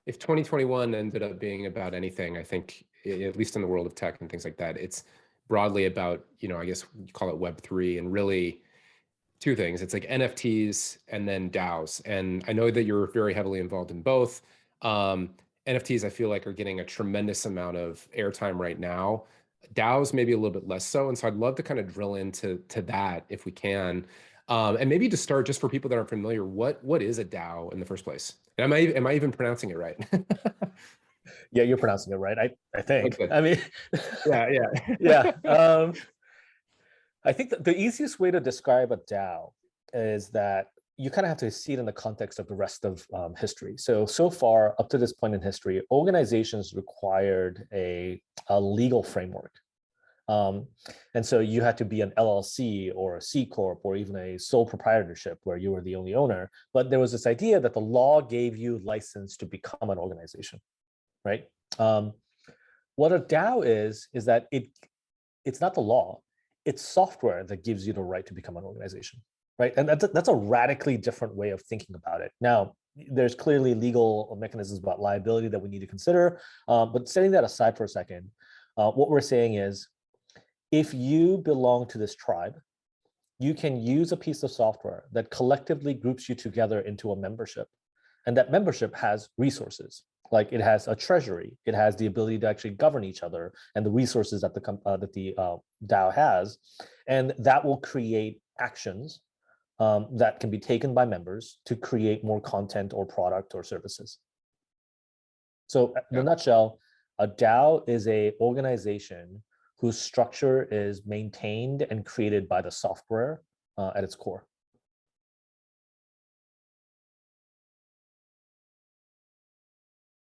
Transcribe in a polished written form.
if 2021 ended up being about anything, I think, at least in the world of tech and things like that, it's broadly about, I guess you call it Web3, and really two things. It's like NFTs and then DAOs. And I know that you're very heavily involved in both. NFTs, I feel like, are getting a tremendous amount of airtime right now. DAOs maybe a little bit less so. And so I'd love to kind of drill into that if we can. And maybe to start, just for people that aren't familiar, what is a DAO in the first place? Am I even pronouncing it right? Yeah, you're pronouncing it right. I think. Okay. I mean, yeah. yeah. I think that the easiest way to describe a DAO is that you kind of have to see it in the context of the rest of history. So far, up to this point in history, organizations required a legal framework. And so you had to be an LLC or a C Corp or even a sole proprietorship where you were the only owner. But there was this idea that the law gave you license to become an organization, right? What a DAO is that it's not the law, it's software that gives you the right to become an organization, right? And that's a radically different way of thinking about it. Now, there's clearly legal mechanisms about liability that we need to consider, but setting that aside for a second, what we're saying is, if you belong to this tribe, you can use a piece of software that collectively groups you together into a membership. And that membership has resources, like it has a treasury, it has the ability to actually govern each other and the resources that the DAO has. And that will create actions that can be taken by members to create more content or product or services. So in a nutshell, a DAO is an organization whose structure is maintained and created by the software at its core.